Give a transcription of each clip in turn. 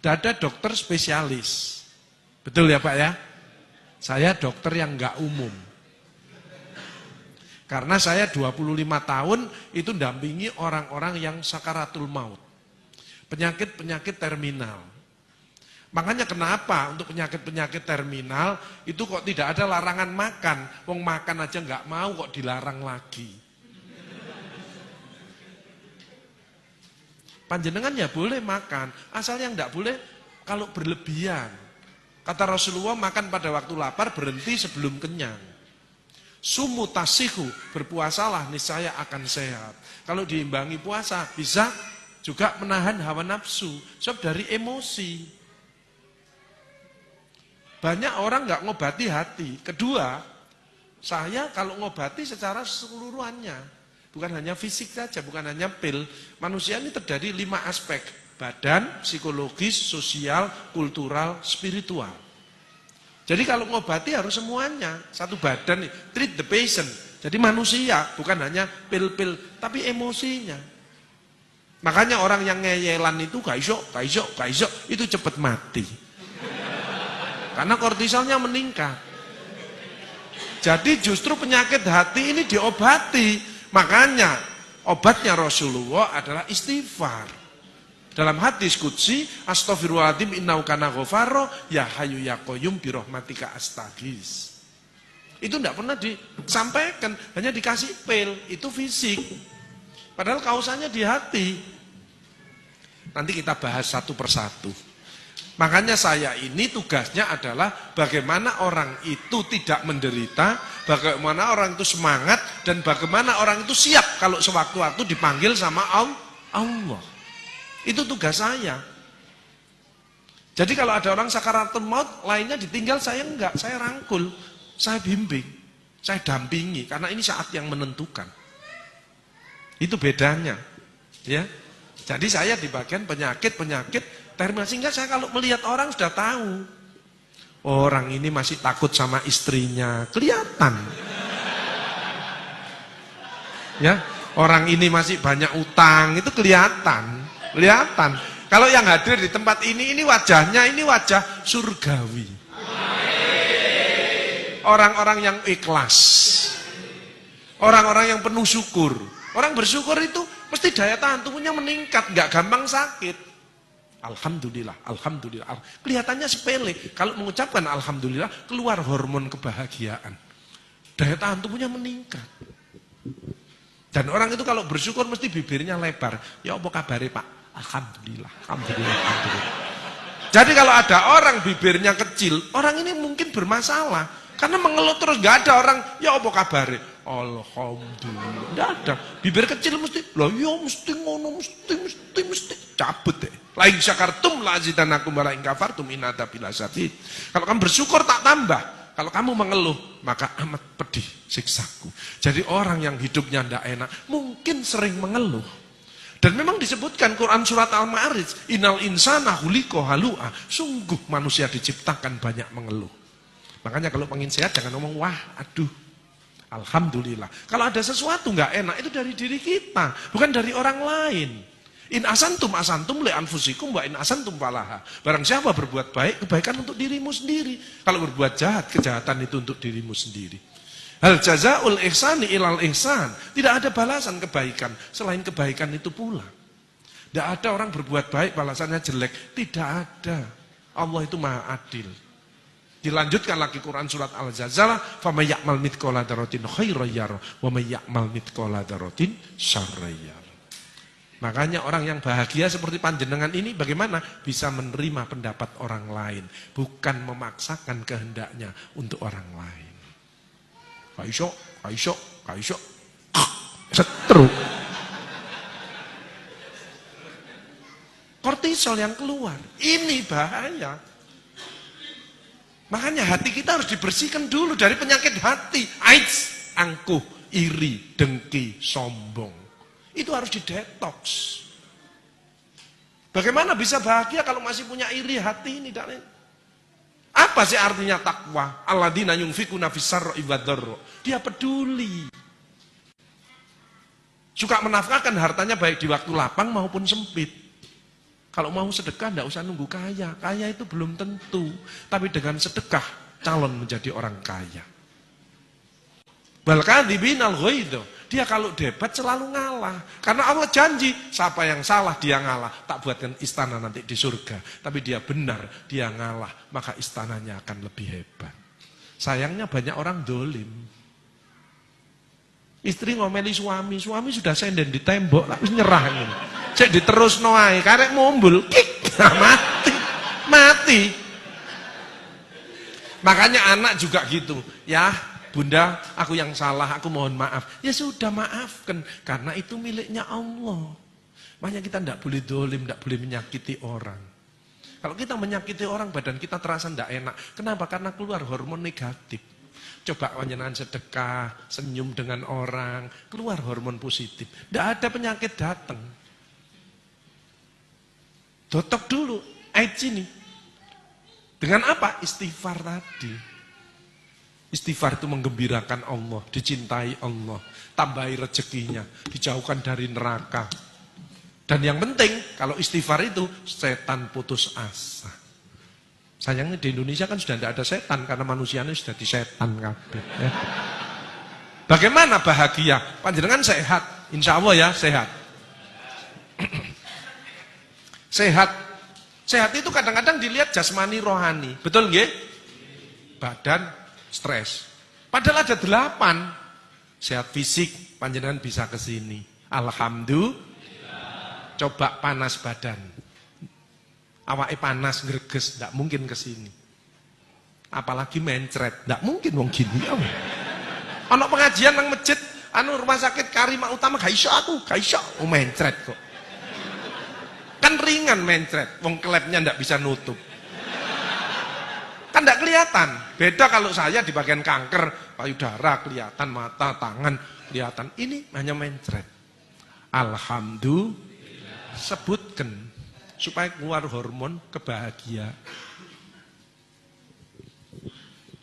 Tidak ada dokter spesialis. Betul ya Pak ya? Saya dokter yang enggak umum. Karena saya 25 tahun itu dampingi orang-orang yang sakaratul maut. Penyakit-penyakit terminal. Makanya kenapa untuk penyakit-penyakit terminal itu kok tidak ada larangan makan. Wong makan aja enggak mau kok dilarang lagi. Panjenengan ya boleh makan, asal yang enggak boleh kalau berlebihan. Kata Rasulullah, makan pada waktu lapar, berhenti sebelum kenyang. Sumu tasihu, berpuasalah niscaya akan sehat. Kalau diimbangi puasa, bisa juga menahan hawa nafsu, sebab dari emosi. Banyak orang nggak ngobati hati. Kedua, saya kalau ngobati secara keseluruhannya, bukan hanya fisik saja, bukan hanya pil. Manusia ini terdiri 5 aspek: badan, psikologis, sosial, kultural, spiritual. Jadi kalau ngobati harus semuanya. Satu badan, treat the patient. Jadi manusia, bukan hanya pil-pil, tapi emosinya. Makanya orang yang ngeyelan itu gak iso, itu cepat mati. Karena kortisolnya meningkat. Jadi justru penyakit hati ini diobati. Makanya obatnya Rasulullah adalah istighfar. Dalam hadis qudsi, astaghfirullahaladzim innahu kana ghafaro, ya hayyu ya qayyum bi rahmatika astaghis. Itu enggak pernah disampaikan, hanya dikasih pil, itu fisik. Padahal kausanya di hati. Nanti kita bahas satu persatu. Makanya saya ini tugasnya adalah bagaimana orang itu tidak menderita, bagaimana orang itu semangat, dan bagaimana orang itu siap kalau sewaktu-waktu dipanggil sama Allah. Itu tugas saya. Jadi kalau ada orang sakaratul maut, lainnya ditinggal, saya enggak, saya rangkul, saya bimbing, saya dampingi, karena ini saat yang menentukan. Itu bedanya, ya. Jadi saya di bagian penyakit terminal, sehingga saya kalau melihat orang sudah tahu, orang ini masih takut sama istrinya, kelihatan. Ya, orang ini masih banyak utang, itu kelihatan. Kalau yang hadir di tempat ini wajahnya, ini wajah surgawi. Orang-orang yang ikhlas. Orang-orang yang penuh syukur. Orang bersyukur itu mesti daya tahan tubuhnya meningkat, nggak gampang sakit. Alhamdulillah. Kelihatannya sepele. Kalau mengucapkan alhamdulillah, keluar hormon kebahagiaan. Daya tahan tubuhnya meningkat. Dan orang itu kalau bersyukur mesti bibirnya lebar. Ya apa kabare Pak? Alhamdulillah. Jadi kalau ada orang bibirnya kecil, orang ini mungkin bermasalah. Karena mengeluh terus, gak ada orang, ya apa kabare? Alhamdulillah. Gak ada. Bibir kecil mesti, loh ya mesti ngono, mesti. Cabut deh. Lain syakartum la azidanakum wa la in kafartum in adzabil syadid. Kalau kamu bersyukur tak tambah. Kalau kamu mengeluh, maka amat pedih siksaku. Jadi orang yang hidupnya tidak enak, mungkin sering mengeluh. Dan memang disebutkan Quran surat Al-Ma'arij, innal insana khuliqa halu'a. Sungguh manusia diciptakan banyak mengeluh. Makanya kalau pengen sehat jangan ngomong wah, aduh. Alhamdulillah. Kalau ada sesuatu nggak enak itu dari diri kita, bukan dari orang lain. In asantum le anfusikum wa in asantum falaha. Barang siapa berbuat baik, kebaikan untuk dirimu sendiri. Kalau berbuat jahat, kejahatan itu untuk dirimu sendiri. Hal jazaul ihsani ilal ihsan. Tidak ada balasan kebaikan selain kebaikan itu pula. Tidak ada orang berbuat baik balasannya jelek. Tidak ada. Allah itu maha adil. Dilanjutkan lagi Quran surat Al-Zalzalah, "Faman ya'mal mithqala dzarratin khairan yarah wa may ya'mal mithqala dzarratin syarran yarah." Makanya orang yang bahagia seperti panjenengan ini bagaimana? Bisa menerima pendapat orang lain, bukan memaksakan kehendaknya untuk orang lain. Kaiso, setruk. Kortisol yang keluar, ini bahaya. Makanya hati kita harus dibersihkan dulu dari penyakit hati. AIDS, angkuh, iri, dengki, sombong. Itu harus didetoks. Bagaimana bisa bahagia kalau masih punya iri hati ini? Apa sih artinya takwa? Alladzina yunfikuna fis-sarra'i wad-dharra. Dia peduli. Suka menafkahkan hartanya baik di waktu lapang maupun sempit. Kalau mau sedekah tidak usah nunggu kaya. Kaya itu belum tentu. Tapi dengan sedekah calon menjadi orang kaya. Balkadzibin al-ghaidz. Dia kalau debat selalu ngalah. Karena Allah janji, siapa yang salah dia ngalah. Tak buatkan istana nanti di surga. Tapi dia benar, dia ngalah. Maka istananya akan lebih hebat. Sayangnya banyak orang dolim. Istri ngomeli suami sudah senden di tembok, tapi nyerah ini. Cek diterus noai, karek mumbul, kik, mati. Makanya anak juga gitu, ya bunda, aku yang salah, aku mohon maaf. Ya sudah maafkan, karena itu miliknya Allah. Makanya kita tidak boleh dolim, tidak boleh menyakiti orang. Kalau kita menyakiti orang, badan kita terasa tidak enak. Kenapa? Karena keluar hormon negatif. Coba panjenengan sedekah, senyum dengan orang, keluar hormon positif. Tidak ada penyakit datang. Dotok dulu, AIDS ini. Dengan apa? Istighfar tadi. Istighfar itu menggembirakan Allah, dicintai Allah, tambahi rezekinya, dijauhkan dari neraka. Dan yang penting, kalau istighfar itu, setan putus asa. Sayangnya di Indonesia kan sudah tidak ada setan, karena manusianya sudah disetan kabeh. Ya. Bagaimana bahagia? Panjenengan sehat, insya Allah ya sehat. Sehat itu kadang-kadang dilihat jasmani rohani. Betul nggih? Badan stres. Padahal ada 8. Sehat fisik, panjenengan bisa ke sini. Alhamdulillah. Coba panas badan. Awake panas greges, enggak mungkin ke sini. Apalagi mencret, enggak mungkin wong gini. Ana pengajian nang masjid, rumah sakit Karimah Utama gak iso aku, gak iso. Mencret kok. Kan ringan mencret, wong klepnya ndak bisa nutup. Kan ndak kelihatan. Beda kalau saya di bagian kanker, payudara kelihatan, mata, tangan kelihatan. Ini hanya mencret. Alhamdulillah. Sebutkan supaya keluar hormon kebahagiaan.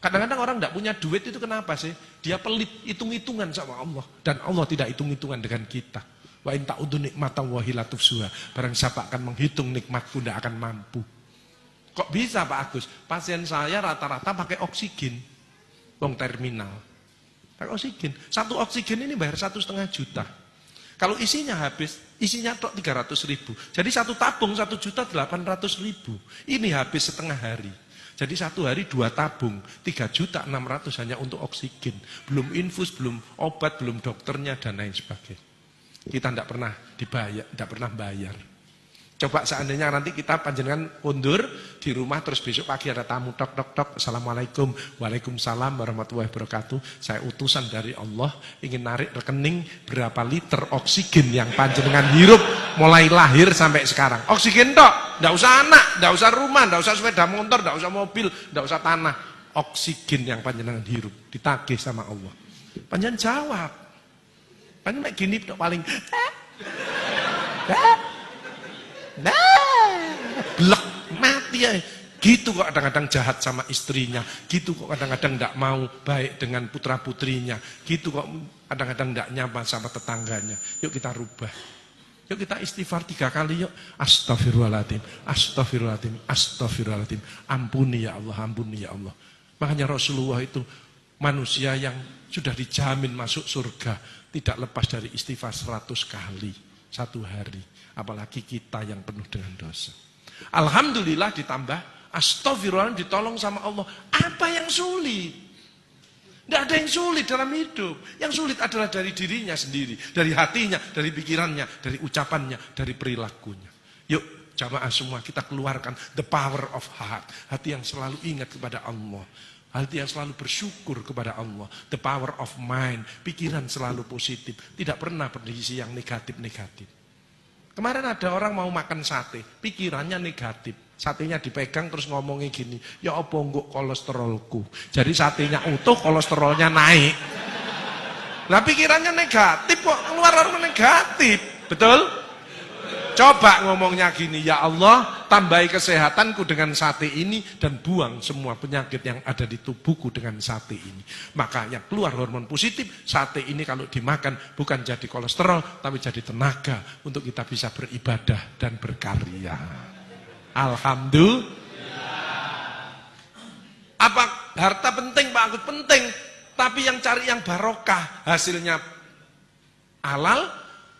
Kadang-kadang orang ndak punya duit itu kenapa sih? Dia pelit, hitung-hitungan sama Allah. Dan Allah tidak hitung-hitungan dengan kita. Wa in ta'udzu nikmatallahi la tuhsuha. Barang siapa akan menghitung nikmatku tidak akan mampu. Kok bisa Pak Agus? Pasien saya rata-rata pakai oksigen. Wong terminal. Pakai oksigen. Satu oksigen ini bayar 1,5 juta. Kalau isinya habis, isinya tok 300.000. Jadi satu tabung 1.800.000. Ini habis setengah hari. Jadi satu hari 2 tabung, 3.600.000 hanya untuk oksigen. Belum infus, belum obat, belum dokternya dan lain sebagainya. Kita tidak pernah dibayar, tidak pernah bayar. Coba seandainya nanti kita panjenengan undur di rumah terus besok pagi ada tamu tok tok tok, assalamualaikum, waalaikumsalam warahmatullahi wabarakatuh. Saya utusan dari Allah ingin narik rekening berapa liter oksigen yang panjenengan hirup mulai lahir sampai sekarang. Oksigen tok, tidak usah anak, tidak usah rumah, tidak usah sepeda motor, tidak usah mobil, tidak usah tanah. Oksigen yang panjenengan hirup ditagih sama Allah. Panjenengan jawab. Panjenengan gini paling blek mati ya. Gitu kok kadang-kadang jahat sama istrinya, gitu kok kadang-kadang tidak mau baik dengan putra-putrinya, gitu kok kadang-kadang tidak nyaman sama tetangganya. Yuk kita rubah. Yuk kita istighfar 3 kali yuk. Astagfirullahaladzim, astagfirullahaladzim, astagfirullahaladzim. Ampuni ya Allah, ampuni ya Allah. Makanya Rasulullah itu manusia yang sudah dijamin masuk surga, tidak lepas dari istighfar 100 kali satu hari. Apalagi kita yang penuh dengan dosa. Alhamdulillah ditambah astagfirullah, ditolong sama Allah. Apa yang sulit? Tidak ada yang sulit dalam hidup. Yang sulit adalah dari dirinya sendiri, dari hatinya, dari pikirannya, dari ucapannya, dari perilakunya. Yuk jamaah semua kita keluarkan the power of heart. Hati yang selalu ingat kepada Allah. Hati yang selalu bersyukur kepada Allah. The power of mind. Pikiran selalu positif. Tidak pernah berisi yang negatif-negatif. Kemarin ada orang mau makan sate, pikirannya negatif. Satenya dipegang terus ngomongnya gini, ya apa enggak kolesterolku. Jadi satenya utuh, kolesterolnya naik. Nah pikirannya negatif kok, keluar hormon negatif. Betul? Coba ngomongnya gini, ya Allah tambahi kesehatanku dengan sate ini dan buang semua penyakit yang ada di tubuhku dengan sate ini. Makanya keluar hormon positif. Sate ini kalau dimakan bukan jadi kolesterol, tapi jadi tenaga untuk kita bisa beribadah dan berkarya. Alhamdulillah. Apa harta penting, Pak Agus? Penting. Tapi yang cari yang barokah, hasilnya halal,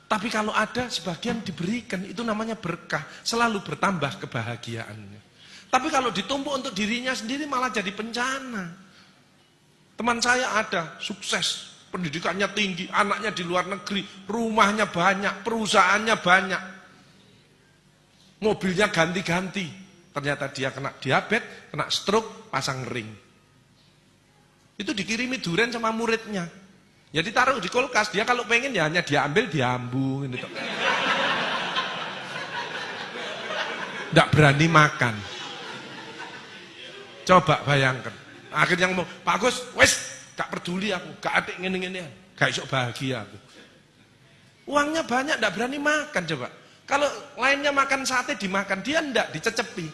tapi kalau ada sebagian diberikan, itu namanya berkah, selalu bertambah kebahagiaannya. Tapi kalau ditumpuk untuk dirinya sendiri malah jadi bencana. Teman saya ada, sukses, pendidikannya tinggi, anaknya di luar negeri, rumahnya banyak, perusahaannya banyak, mobilnya ganti-ganti. Ternyata dia kena diabetes, kena stroke, pasang ring. Itu dikirimi durian sama muridnya. Ya ditaruh di kulkas, dia kalau pengen ya hanya diambil, diambung gitu. Nggak berani makan. Coba bayangkan. Akhirnya ngomong, Pak Agus, wes, gak peduli aku, gak adik ngene-ngene, gak isok bahagia aku. Uangnya banyak, nggak berani makan coba. Kalau lainnya makan sate dimakan, dia ndak dicecepi.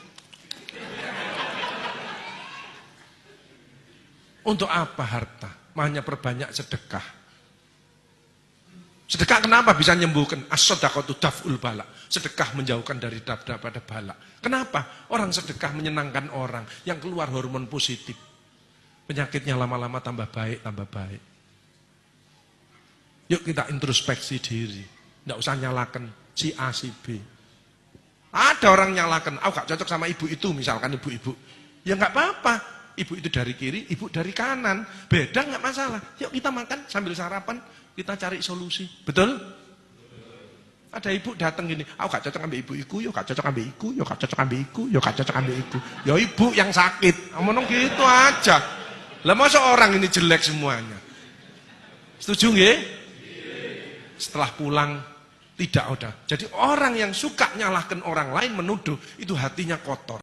Untuk apa harta? Hanya perbanyak sedekah. Sedekah kenapa bisa menyembuhkan? As-shadaqatu daf'ul bala. Sedekah menjauhkan dari daripada bala. Kenapa? Orang sedekah menyenangkan orang yang keluar hormon positif. Penyakitnya lama-lama tambah baik, tambah baik. Yuk kita introspeksi diri. Nggak usah nyalakan si A, si B. Ada orang nyalakan, aku gak cocok sama ibu itu, misalkan ibu-ibu. Ya nggak apa-apa. Ibu itu dari kiri, ibu dari kanan. Beda nggak masalah. Yuk kita makan sambil sarapan, kita cari solusi. Betul? Ada ibu datang gini, aku gak cocok ambil ibu-iku, yuk gak cocok ambil iku, yuk gak cocok ambil iku, yuk gak cocok ambil iku. Ya ibu yang sakit. Ngomong gitu aja. Lah masa orang ini jelek semuanya? Setuju nggih? Setelah pulang tidak ada. Jadi orang yang suka nyalahkan orang lain, menuduh, itu hatinya kotor.